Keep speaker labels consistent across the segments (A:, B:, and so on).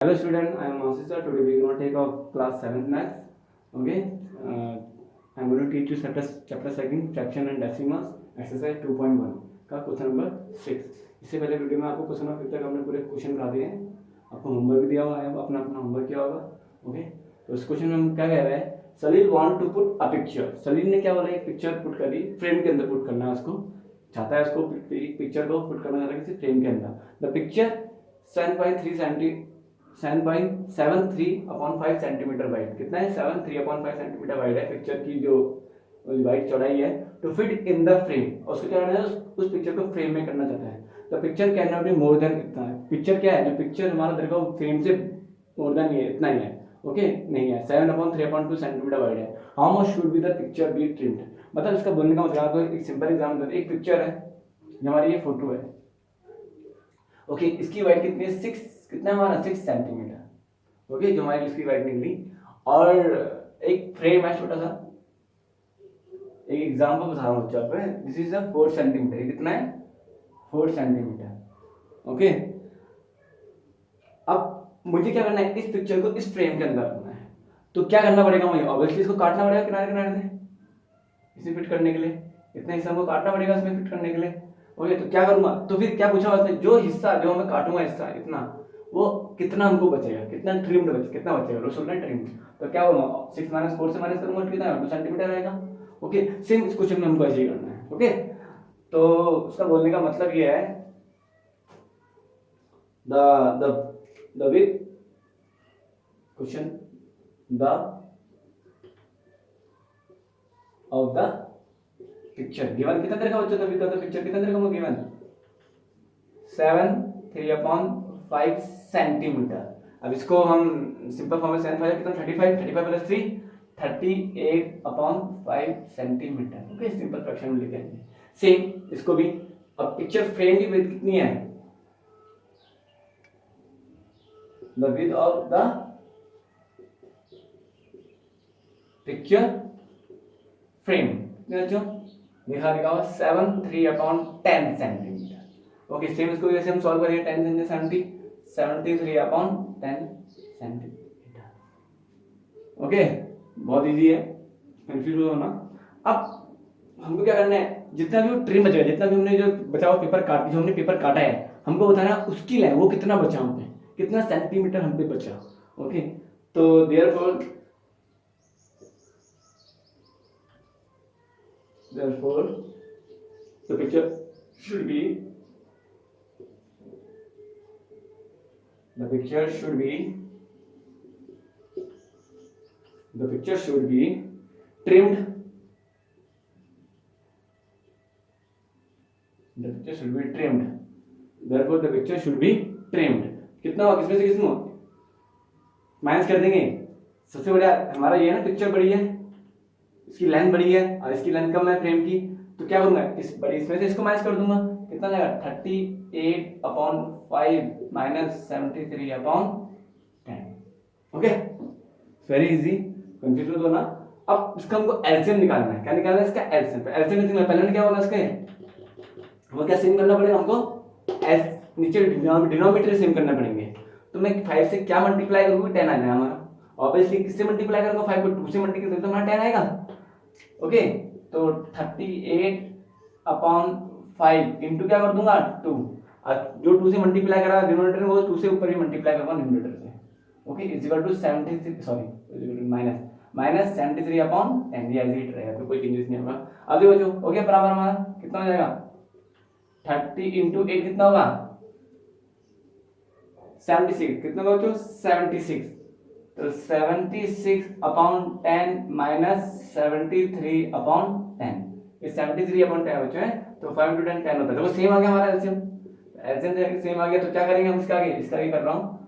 A: Hello student, I am Asisa. Today we are going to take up class 7th maths. Okay, I am going to teach you chapter second fraction and decimals exercise 2.1 का question number 6. इससे पहले video में आपको question number 5 तक हमने पूरे question करा दिए हैं. आपको होमवर्क भी दिया हुआ है, अपना अपना होमवर्क किया होगा. ओके, तो इस क्वेश्चन में हम क्या कह रहे हैं, Salil want to put a picture. Salil ने क्या बोला, एक पिक्चर पुट करी, फ्रेम के अंदर पुट करना है उसको, चाहता है उसको पिक्चर को पुट करना चाहता है किसी फ्रेम के अंदर. The picture 7.73/5 centimetre wide. कितना है, 7.3/5 सेंटीमीटर वाइड है पिक्चर की जो वाइड चौड़ाई है. To fit in the frame, और उसको क्या करना है, उस पिक्चर को फ्रेम में करना चाहता है. The picture can not be more than इतना है. पिक्चर क्या है, जो पिक्चर हमारा देखो फ्रेम से मोर देन ये इतना ही है. ओके, नहीं है, 7/3/2 सेंटीमीटर वाइड है. How much should be the picture be trimmed. मतलब इसका बोलने का मतलब आपको एक सिंपल एग्जांपल, एक पिक्चर है, हमारी ये फोटो है. ओके, इसकी वाइड कितनी है, 6, कितना हमारा 6 सेंटीमीटर. ओके, जो हमारी इसकी वाइड निकली. और एक फ्रेम है छोटा सा, एक एग्जांपल बता रहा हूँ बच्चों पे. This is a 4 centimetre. कितना है, 4 सेंटीमीटर. ओके, अब मुझे क्या करना है, इस पिक्चर को इस फ्रेम के अंदर रखना है. तो क्या करना पड़ेगा मुझे, ऑब्वियसली इसको काटना पड़ेगा किनारे किनारे से, इसे फिट करने के लिए. इतना हिस्सा को काटना पड़ेगा इसमें फिट करने के लिए. ओके, तो क्या करूंगा, तो फिर क्या पूछा उसने, जो हिस्सा जो मैं काटूंगा हिस्सा इतना, वो कितना हमको बचेगा, कितना ट्रिम्ड बचेगा, कितना बचेगा, रोज बोलना ट्रिम्ड. तो क्या होगा, 6 - 4 से माइनस करूंगा, कितना 2 सेंटीमीटर आएगा. ओके, सेम इस क्वेश्चन में हमको ऐसे ही करना है. ओके, तो उसका बोलने का मतलब ये है, the the the with question the of the picture given. कितना देर का बच्चों, द पिक्चर कितना देर का होगा गिवन, 7.3/5 सेंटीमीटर. अब इसको हम सिंपल फॉर्म में 7 कितना, 35 plus 3 38/5 centimetre. Okay, simple fraction में लिख देंगे. सेम इसको भी. अब पिक्चर फ्रेम की विड्थ कितनी है, the width of the picture frame जो लिखा हुआ 7/3/10 सेंटीमीटर. ओके, सेम इसको जैसे हम सॉल्व करेंगे, 10 × 70 73/10 सेंटीमीटर. ओके, बहुत इजी है, कंफ्यूज हो ना. अब हमको क्या करना है, जितना भी ट्रिम बचेगा, जितना भी हमने जो बचा हुआ पेपर काट, जो हमने पेपर काटा है, हमको बताना है उसकी लाइन वो कितना बचा, हम पे कितना सेंटीमीटर हम पे बचा. ओके, तो therefore the picture should be the picture should be trimmed. The picture should be trimmed. Therefore the picture should be trimmed. कितना होगा, किसमें से किसमें माइनस कर देंगे. सबसे बड़ा हमारा ये है ना, पिक्चर बड़ी है, इसकी लेंथ बड़ी है और इसकी लेंथ कम है फ्रेम की. तो क्या करूंगा, इस बड़ी इसमें से इसको माइनस कर दूंगा. कितना जाएगा, 38/5 minus 73/10. Okay, very easy, confuse हो ना. अब इसका हमको एलसीएम निकालना है. क्या निकालना है इसका, एलसीएम. एलसीएम निकालना, पहले क्या होगा इसके, वो क्या सेम करना पड़ेगा हमको, एस नीचे डिनोमिनेटर सेम करना पड़ेंगे. तो मैं 5 से क्या मल्टीप्लाई करूंगा, 10 आ जाएगा हमारा. ऑब्वियसली किससे मल्टीप्लाई करूंगा, 5 को 2 से मल्टीप्लाई करूंगा तो हमारा 10 आएगा. ओके, तो 38/5 इंटू क्या कर दूंगा, 2. और जो 2 से मल्टीप्लाई करा डिनोमिनेटर में, वो 2 से ऊपर भी मल्टीप्लाई करूंगा न्यूमरेटर से. Okay, is equal to 73, sorry minus 73/10. ये ऐसे ही रहेगा, तो कोई चेंजेस नहीं होगा. अब देखो जो ओके, बराबर हमारा कितना हो जाएगा, 30 इंटू 8 कितना होगा, 76. कितना होगा बच्चों, 76. तो 76/10 माइनस 73/10. ये 73/10 बच्चों है, तो 5 × 10 10 होता है. देखो सेम आ गया हमारा एलसीएम. एलसीएम सेम आ गया, तो क्या करेंगे हम इसका आगे, इसका आगे कर रहा हूँ,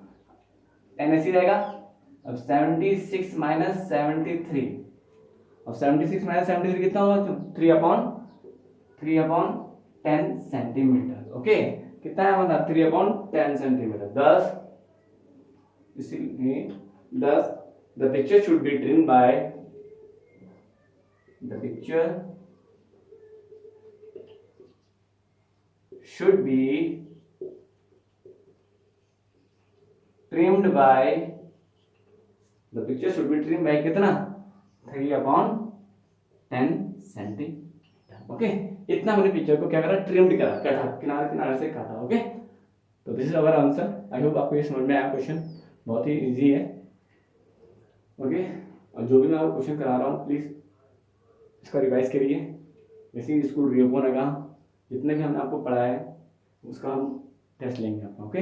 A: एनएससी रहेगा. अब 76 माइनस 73, अब 76 माइनस 73 कितना होगा, 3/10 सेंटीमीटर. ओके, कितना है हमारा, 3/10 सेंटीमीटर. 10 इसीलिए 10 the picture should be trimmed by the picture should be trimmed by, the picture should be trimmed by कितना, 3/10 सेंटीमीटर। ओके, इतना हमने पिक्चर को क्या करा, ट्रिम्ड करा, काटा, किनारे किनारे से काटा। ओके, तो this is our answer. I hope आपको ये समझ में आया। क्वेश्चन बहुत ही इजी है। ओके, और जो भी मैं आपको क्वेश्चन करा रहा हूँ प्लीज इसका रिवाइज करिए। जैसे ही स्कूल रीओपन होगा, जितने भी हमने आपको पढ़ाया है उसका हम टेस्ट लेंगे आपका। ओके,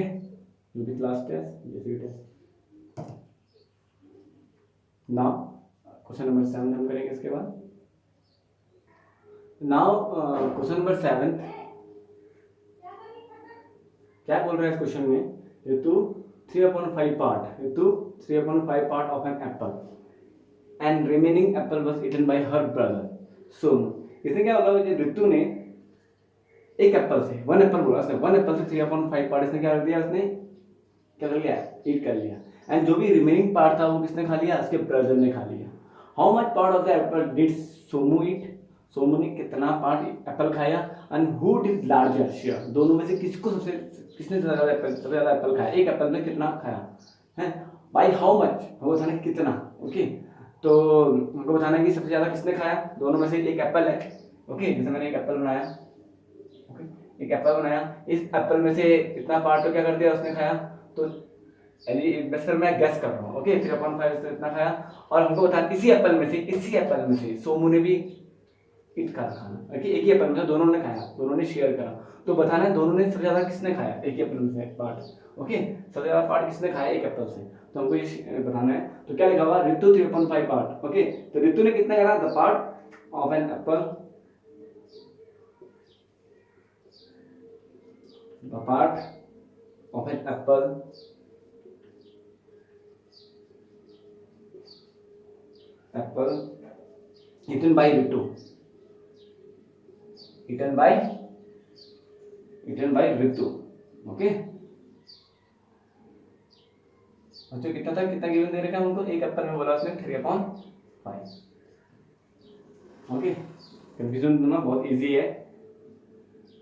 A: जो भी क्लास टेस्ट, जैसे भी टेस्ट। नाउ क्वेश्चन नंबर 7 हम करेंगे इसके बाद। नाउ क्वेश्चन नंबर 7 क्या बोल रहा है इस क्वेश्चन में, Ritu 3/5 part, Ritu 3/5 part of an apple and remaining apple was eaten by her brother Sonu. इसने क्या बोला, ऋतु ने एक एप्पल से, वन एप्पल बोला उसने, वन एप्पल से 3/5 पार्ट इसने क्या कर दिया, उसने क्या कर लिया, ईट कर लिया। एंड जो भी रिमेनिंग पार्ट था वो किसने खा लिया, उसके ब्रदर ने खा लिया। How much part of the apple did Somu eat, Somu ने कितना पार्ट एप्पल खाया। And who did larger share, दोनों में से किसको सबसे, किसने ज्यादा एप्पल, सबसे ज्यादा एप्पल खाया, एक एप्पल में कितना खाया है, बाय हाउ मच, हमको बताना है कितना। ओके, तो हमको बताना है कि सबसे ज्यादा किसने खाया, दोनों में से एक एप्पल है। ओके, जैसे मैंने एक एप्पल बनाया, ओके एक एप्पल बनाया, इस एप्पल में से इतना पार्ट तो क्या कर दिया उसने खाया, तो सर मैं गैस कर रहा हूँ। ओके, 3/5 से इतना खाया। और हमको बता इसी एप्पल में से, इसी एप्पल में से सोमू ने भी ईट करा खाना। ओके, एक ही एप्पल में से दोनों ने खाया, दोनों ने शेयर करा। तो बताना है दोनों ने सबसे ज्यादा किसने खाया, एक ही एप्पल में से पार्ट। ओके, सबसे ज्यादा पार्ट किसने खाया एक एप्पल से, तो हमको ये बताना है। तो क्या लिखा हुआ, ऋतु 3/5 पार्ट। ओके, तो ऋतु ने कितना करा, the part of an apple, the part of an apple apple eaten by Ritu, eaten by Ritu। Okay, अच्छा कितना था, कितना गिवन दे रखा है उनको, एक एप्पल में बोला उसने 3/5। ओके, कंफ्यूजन होना बहुत इजी है।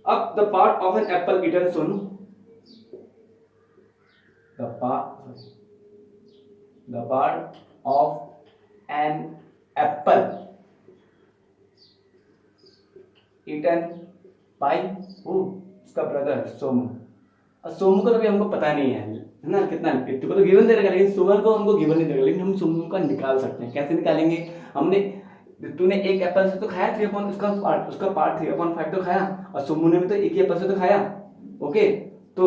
A: अब the part of an apple eaten सुन, the part of an apple eaten by who, उसका ब्रदर सोमू। अब सोमू को तो भी हमको पता नहीं है ना कितना, ऋतु को तो गिवन दे रखा, लेकिन सोमू को हमको गिवन नहीं दे रखा, लेकिन हम सोमू का निकाल सकते हैं। कैसे निकालेंगे, हमने ऋतु ने एक एप्पल से तो खाया 3/5, उसका पार्ट 3/5 तो खाया, और सोमू ने भी तो एक ही एप्पल से तो खाया। ओके, तो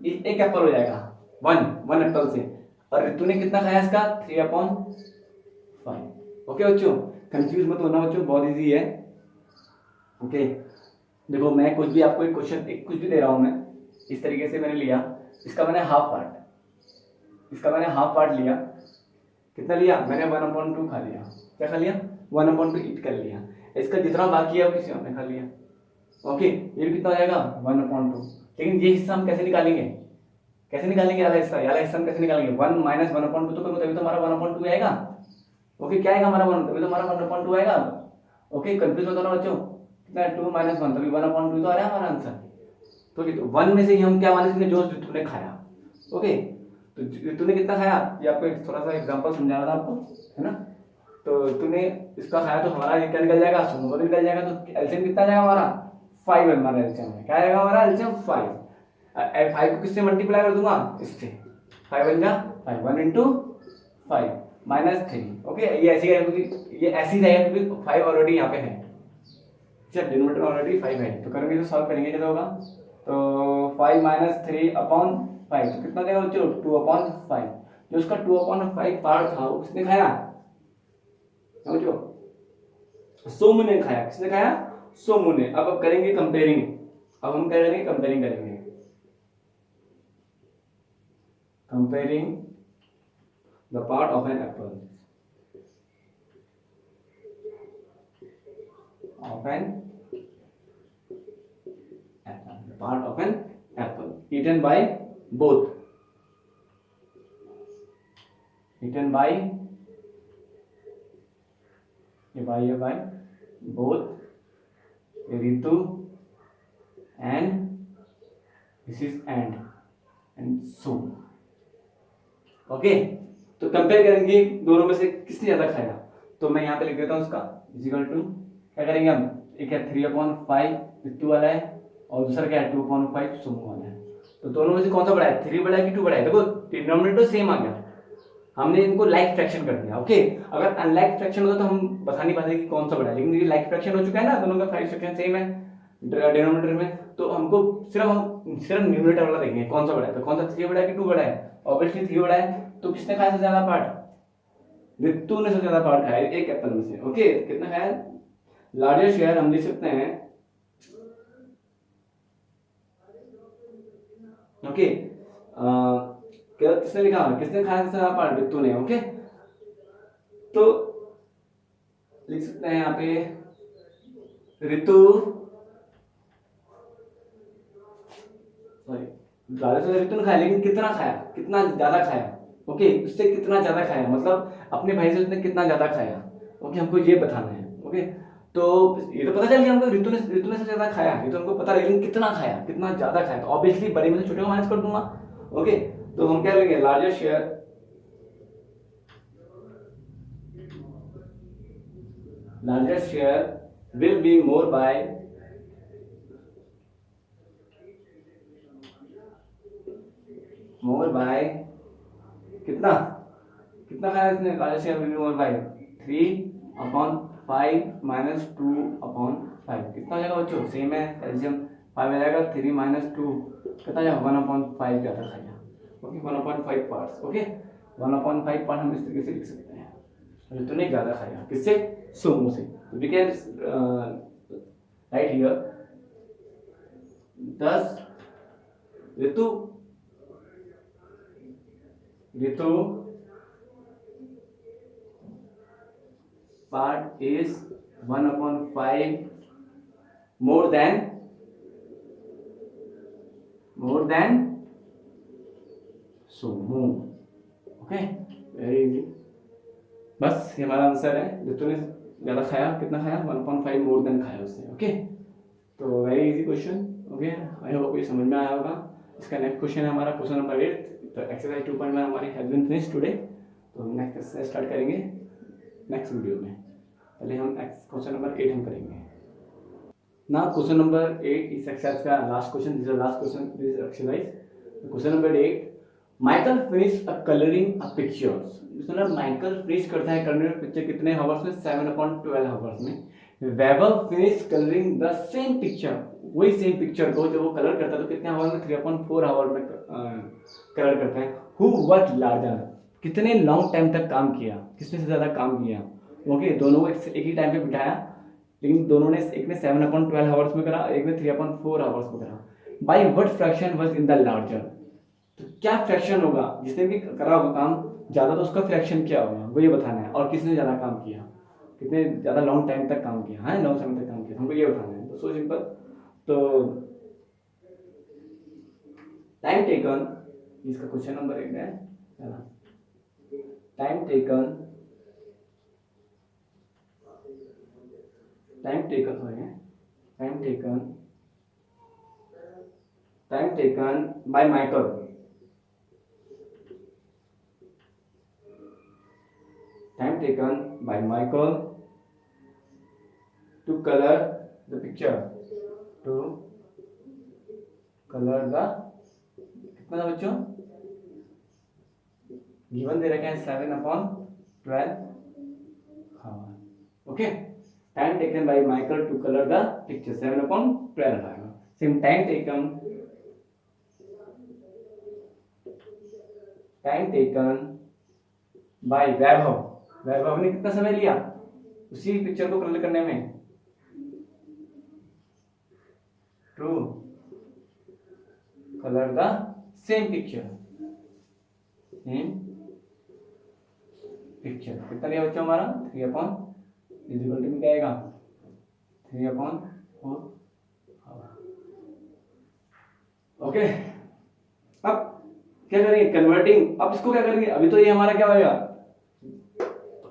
A: एक एप्पल हो जाएगा, वन एप्पल से, और ऋतु ने कितना खाया इसका 3/5। ओके बच्चों, कंफ्यूज मत होना बच्चों, बहुत इजी है। ओके, देखो मैं कुछ भी आपको एक क्वेश्चन, एक कुछ भी दे रहा हूं मैं, इस तरीके से मैंने लिया, इसका मैंने हाफ पार्ट, इसका मैंने हाफ पार्ट लिया, कितना लिया मैंने 1/2 खा लिया, क्या खा लिया 1/2 ईट कर लिया, इसका जितना बाकी है वो किसी और ने खा लिया। ओके, ये भी कितना हो जाएगा 1/2। लेकिन ये हिस्सा हम कैसे निकालेंगे, कैसे निकालेंगे वाला हिस्सा, वाला हिस्सा हम कैसे निकालेंगे, 1 माइनस 1/2 तो करोगे तभी तो हमारा 1/2 आएगा। ओके, क्या आएगा हमारा 1, तभी तो हमारा 1/2 आएगा। ओके, कंफ्यूज मत होना बच्चों, कितना 2 माइनस 1 तभी 1/2 तो आ रहा है हमारा आंसर। तो 1 में से ही हम क्या माने, इसने जो ऋतु ने खाया। ओके, तो ऋतु ने कितना खाया, ये आपको एक थोड़ा सा एग्जांपल समझा रहा था आपको, है ना। तो ऋतु ने इसका खाया तो हमारा क्या निकल जाएगा, सोनू का निकल जाएगा, तो एलसीएम कितना जाएगा हमारा 5 हमारा एलसीएम है, क्या आएगा हमारा एलसीएम 5। 5 को किससे मल्टीप्लाई कर दूंगा, इससे 5 बन जा 5, 1 into 5 माइनस 3। ओके, ये ऐसी है क्योंकि ये ऐसी रहेगा क्योंकि 5 ऑलरेडी यहाँ पे है, जब डिनोमिनेटर ऑलरेडी 5 है, तो करेंगे तो सॉल्व करेंगे कैसे होगा, तो 5 माइनस 3/5 तो कितना देगा बच्चों 2/5। जो उसका 2/5 पार्ट था वो किसने खाया, समझो सोमू ने खाया, किसने खाया सोमू ने। अब करेंगे कंपेयरिंग, अब हम क्या करेंगे, कंपेयरिंग करेंगे, comparing the part of an apple, of an part of an apple eaten by both, eaten by both Ritu and this is and Somu। Okay, तो कंपेयर करेंगे दोनों में से किसने ज़्यादा खाया। तो मैं यहाँ पे लिख देता हूँ उसका इजिकल टू, क्या करेंगे हम, एक है 3/5 ऋतु वाला है और दूसरा क्या है 2/5 सुमो वाला है। तो दोनों में से कौन सा बड़ा है, 3 बड़ा है कि 2 बड़ा है। देखो डिनोमिनेटर सेम आ गया, हमने इनको लाइक फ्रैक्शन कर दिया। ओके, अगर अनलाइक फ्रैक्शन होता तो हम बता नहीं पाते कि कौन सा बड़ा है, लेकिन ये लाइक फ्रैक्शन हो चुका है ना, दोनों का 5 फ्रैक्शन सेम है डिनोमिनेटर में, तो हमको सिर्फ न्यूमरेटर वाला देखेंगे कौन सा बड़ा है। तो कौन सा 3 बड़ा है कि 2 बड़ा है, ऑब्वियसली 3 बड़ा है। तो किसने खाया सबसे ज्यादा पार्ट, ऋतु ने सबसे ज्यादा पार्ट खाया एक एप्पल में से। ओके, कितना खाया, लार्जेस्ट शेयर हम लिख सकते हैं। ओके, किसने लिखा, किसने खाया सबसे ज्यादा पार्ट, ऋतु ने। ओके, तो लिख सकते हैं यहाँ पे ऋतु, सॉरी ज्यादा से ऋतु ने खाया, लेकिन कितना खाया, कितना ज्यादा खाया। ओके, उससे कितना ज्यादा खाया, मतलब अपने भाई से उसने कितना ज्यादा खाया। ओके, हमको ये बताना है। ओके, तो ये तो पता चल गया हमको ऋतु ने सबसे ज्यादा खाया, ये तो हमको पता है, लेकिन कितना खाया, कितना ज्यादा खाया। तो ऑब्वियसली बड़े में से छोटे को माइनस कर दूंगा। ओके, तो हम क्या लेंगे, largest share, largest share will be more by कितना, कितना खाया इसने, largest share will be more by 3/5 minus 2/5। कितना हो जाएगा बच्चों, सेम है, एलसीएम 5 आ जाएगा, 3 minus 2 कितना जाएगा 1/5 ज़्यादा खाया। Okay, 1/5 parts. ओके, 1/5 पार्ट हम इस तरीके से लिख सकते हैं, ऋतु ने ज़्यादा खाया किससे, सोमो से। We can write here 10 Ritu part is 1/5 more than Somo. Okay, very easy, बस ये हमारा आंसर है। ऋतु ने ज़्यादा खाया, कितना खाया, 1/5 मोर देन खाया उसने। ओके, तो very easy question. Okay, I hope ये समझ में आया होगा। इसका नेक्स्ट क्वेश्चन है हमारा क्वेश्चन नंबर 8। तो एक्सरसाइज 2.1 हमारी हैज बीन फिनिश्ड टुडे। तो हम नेक्स्ट एक्सरसाइज स्टार्ट करेंगे नेक्स्ट वीडियो में। पहले हम क्वेश्चन नंबर 8 हम करेंगे ना। क्वेश्चन नंबर 8 इस एक्सरसाइज का last question, this is last question this exercise. Question number 8, Michael finish a colouring a picture. मतलब माइकल फिनिश करता है कलरिंग पिक्चर कितने हावर्स में, 7/12 हावर्स में। Weber finish colouring the same picture, वही same picture को जब वो कलर करता है तो कितने हावर में, 3/4 हावर में कलर करता है। हु वर्क लार्जर, कितने लॉन्ग टाइम तक काम किया, किसने से ज़्यादा काम किया। ओके, दोनों को एक ही टाइम पे बिठाया, लेकिन दोनों ने, एक ने 7/12 हावर्स में करा, एक ने 3/4 हावर्स में करा। By what fraction was in the larger, तो क्या फ्रैक्शन होगा, जिसने भी करा होगा काम ज़्यादा तो उसका फ्रैक्शन क्या होगा वो ये बताना है। और किसने ज़्यादा काम किया, कितने ज़्यादा लॉन्ग टाइम तक काम किया, हाँ लॉन्ग समय तक काम किया, हमको ये बताना है। तो सो सिंपल, तो टाइम टेकन, इसका क्वेश्चन नंबर 8 है। Time taken by Michael to color the picture, कितना था बच्चों, गिवन दे रखे हैं 7/12 hour. Okay, time taken by Michael to colour the picture 7/12 आएगा। Same time taken by Vaibhav ने कितना समय लिया उसी पिक्चर को कलर करने में, to colour the same picture कितना लिया बच्चों हमारा, 3/4 में क्या आएगा, 3/4। ओके, अब क्या करेंगे, कन्वर्टिंग। अब इसको क्या करेंगे, अभी तो ये हमारा क्या होगा,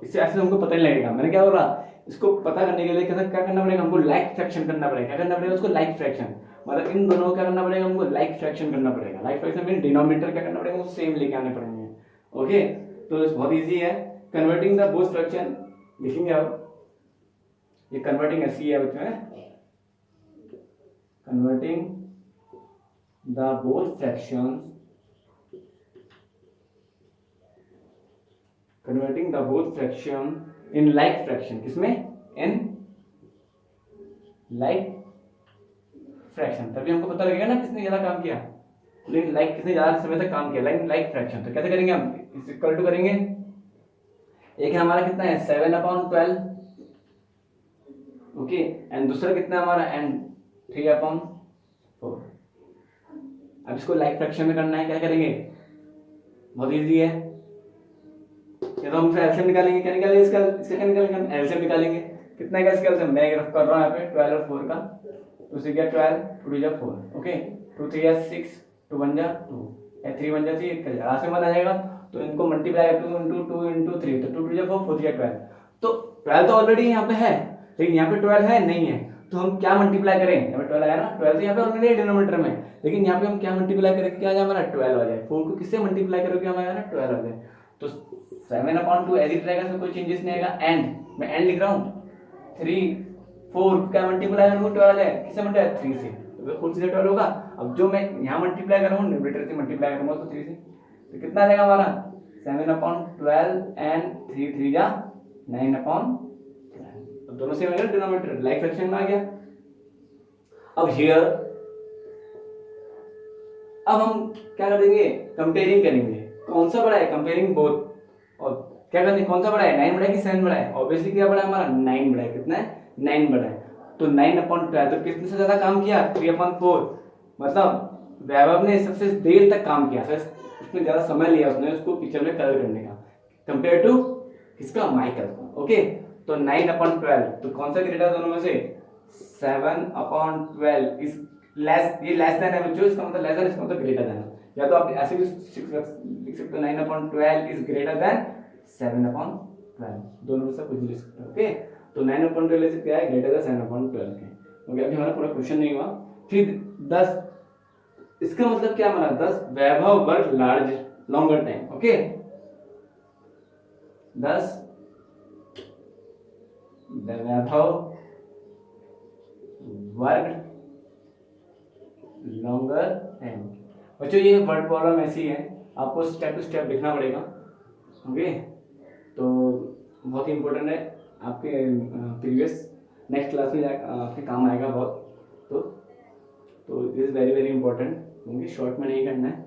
A: इससे ऐसे हमको पता नहीं लगेगा। मैंने क्या बोला, इसको पता करने के लिए क्या करना पड़ेगा, हमको लाइक फ्रैक्शन करना पड़ेगा। क्या करना पड़ेगा उसको, लाइक फ्रैक्शन, मतलब इन दोनों को क्या करना पड़ेगा, हमको लाइक फ्रैक्शन करना पड़ेगा। लाइक फ्रैक्शन मीन डिनोमिनेटर क्या करना पड़ेगा, वो सेम लेके आने पड़ेंगे। ओके, तो बहुत इजी है। कन्वर्टिंग द बोथ फ्रैक्शन लिखेंगे आप, ये कन्वर्टिंग ऐसी है बच्चों, converting the both fractions, converting the both fraction in like fraction, किसमें, इन लाइक फ्रैक्शन, तभी हमको पता लगेगा ना किसने ज्यादा काम किया, लेकिन लाइक किसने ज्यादा समय तक काम किया, लाइक फ्रैक्शन। तो कैसे करेंगे हम, इस इक्वल टू करेंगे, एक है हमारा कितना है 7/12, ओके, एंड दूसरा कितना है हमारा एंड 3/4। अब इसको लाइक फ्रैक्शन में करना है, क्या करेंगे, बहुत इजी है, या तो हम एलसीएम निकालेंगे, क्या निकालेंगे इसका क्या निकालेंगे, हम एलसीएम निकालेंगे। कितना का इसका एलसीएम, मैं रफ कर रहा हूँ यहाँ पे 12 और 4 का, तो 6 या 12, 2 या 4, ओके, 2 3 या 6, 2 1 या 2, 3 1 या 3, आराम से आ जाएगा। तो इनको मल्टीप्लाई 2 इंटू 2 इंटू 3, तो 2 2 या 4, 4 3 या 12, तो 12 तो ऑलरेडी यहाँ पे है, लेकिन यहाँ पे 12 है नहीं है, तो हम क्या मल्टीप्लाई करें, यहाँ पे 12 आया ना, 12 तो यहाँ पे ऑलरेडी है डिनोमिनेटर में, लेकिन यहाँ पे हम क्या मल्टीप्लाई करेंगे, क्या आ जाए हमारा 12 आ जाए, 4 को किससे मल्टीप्लाई करोगे हमारा ना 12 आ जाए, तो 7/2 एज इट रहेगा, इसमें कोई चेंजेस नहीं आएगा, एंड मैं एंड लिख रहा हूँ 3 4 क्या मल्टीप्लाई करूँगा 12 आ जाए, किससे मल्टीप्लाई 3 से, तो 4 से 12 होगा। अब जो मैं यहाँ मल्टीप्लाई कर रहा हूँ न्यूमरेटर से मल्टीप्लाई करूँगा तो 3 से, तो कितना आ जाएगा हमारा 7/12 एंड 3 3 जा 9/12, अब दोनों सेम है, डिनोमिनेटर लाइक फ्रैक्शन में आ गया। अब हियर अब हम क्या करेंगे, कंपेयरिंग करेंगे, कौन सा बड़ा है, कंपेयरिंग बोथ, और क्या करते हैं, कौन सा बड़ा है, 9 बड़ा है कि 7 बड़ा है, ऑब्वियसली क्या बड़ा है हमारा 9 बड़ा है, कितना है 9 बड़ा है, तो 9/12, तो किसने से ज्यादा काम किया 3/4, मतलब वैभव ने सबसे देर तक काम किया, उसने ज्यादा समय लिया उसने उसको पिक्चर में कलर करने का, कंपेयर टू किसका, माइकल, ओके, तो 9/12, तो कौन सा ग्रेटर दोनों में से 7/12 इज लेस, ये लेस देन है बच्चों, इसका मतलब लेस देन, इसका मतलब ग्रेटर देन, या तो आप ऐसे भी लिख सकते हो 9/12 इज ग्रेटर देन 7/12, दोनों में से कुछ भी लिख सकते हो, ओके, तो 9/12 से क्या है, ग्रेटर देन 7/12 के, ओके। अभी हमारा पूरा क्वेश्चन नहीं हुआ। फिर 10, इसका मतलब क्या हमारा 10 वैभव वर्ग लार्ज लॉन्गर टाइम, ओके, 10 वैभव वर्ग लॉन्गर टाइम। बच्चों ये वर्ड प्रॉब्लम ऐसी है, आपको स्टेप टू स्टेप लिखना पड़ेगा, ओके, तो बहुत ही इंपॉर्टेंट है, आपके प्रीवियस नेक्स्ट क्लास में आपके काम आएगा बहुत, तो this is very very important, क्योंकि शॉर्ट में नहीं करना है।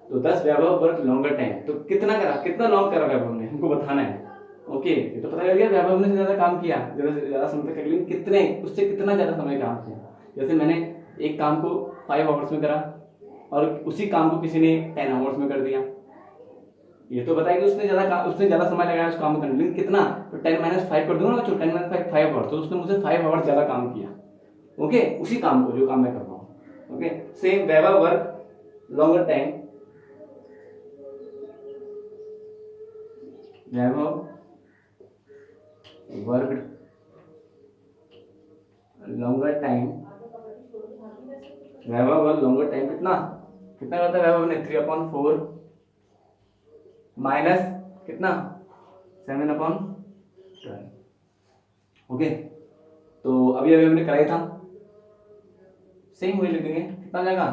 A: तो 10 वैभव वर्ग लॉन्गर टाइम, तो कितना करा, कितना लॉन्ग करा वैभव ने, हमको बताना है, ओके, ये तो पता लग गया वैभव ने ज्यादा काम किया, ज्यादा समय तक, लेकिन कितने, उससे कितना ज्यादा समय काम किया। जैसे मैंने एक काम को 5 आवर्स में करा और उसी काम को किसी ने 10 आवर्स में कर दिया, ये तो बताया कि उसने ज्यादा समय लगाया उस काम करने, लेकिन कितना, तो 10 - 5 कर दूंगा ना बच्चों, 10 - 5 5 आवर्स, तो उसने मुझसे 5 आवर्स ज्यादा काम किया, ओके, उसी काम को जो काम मैं कर रहा हूँ, ओके। सेम वैभव वर्ग लॉन्गर टाइम, वैभव वर्ग लॉन्गर टाइम, वैभव वर्ग लॉन्गर टाइम कितना कितना करता है वैभव ने 3/4 माइनस कितना 7/12, ओके, तो अभी अभी हमने कराया था, सेम वही लिख देंगे, कितना जाएगा,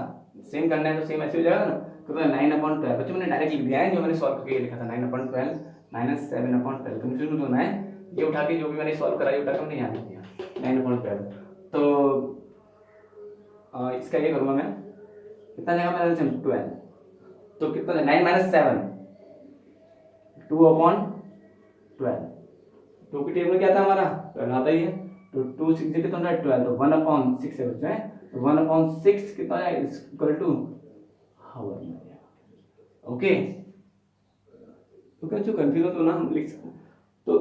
A: सेम करना है तो सेम ऐसे हो जाएगा ना, कितना 9/12, बच्चों मैंने डायरेक्ट लिख दिया है, जो मैंने सॉल्व करके लिखा था 9/12 माइनस 7/12, कंफ्यूजन मत होना है, ये उठा के जो भी मैंने सॉल्व कराया उठा के मैंने यहाँ लिख दिया 9/12, तो इसका ये करूँगा मैं, कितना जाएगा मेरा एलसीएम 12, तो कितना 9 - 7 2/12, 2 की टेबल में क्या था हमारा 12 आता ही है, तो 2 6 से कितना 12, तो 1/6 है बच्चों, तो 1/6 कितना है इक्वल टू हावर में, ओके, तो बच्चों कंफ्यूज तो ना हम लिख सकते, तो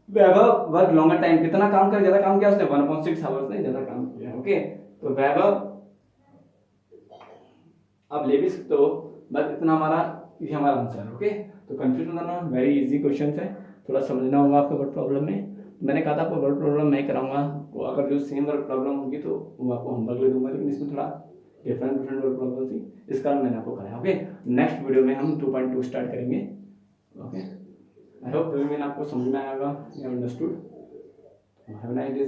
A: वैभव वर्ग लॉन्गर टाइम, कितना काम कर, ज्यादा काम किया उसने 1/6 आवर्स ने ज्यादा काम किया, ओके, तो वैभव आप ले भी सकते हो, बस इतना हमारा ये हमारा आंसर, ओके, तो कंफ्यूजन ना, वेरी इजी क्वेश्चन है, थोड़ा समझना होगा आपको वर्ड प्रॉब्लम में, मैंने कहा था आपको वर्ड प्रॉब्लम मैं कराऊंगा, वो अगर जो सेम वर्ड प्रॉब्लम होगी तो वो आपको होमवर्क ले दूंगा, लेकिन इसमें थोड़ा डिफरेंट डिफरेंट वर्ड प्रॉब्लम थी, इस कारण मैंने आपको कराया। ओके, नेक्स्ट वीडियो में हम 2.2 स्टार्ट करेंगे। ओके, आई होप आपको समझ में आएगा, you understood. Have a nice day.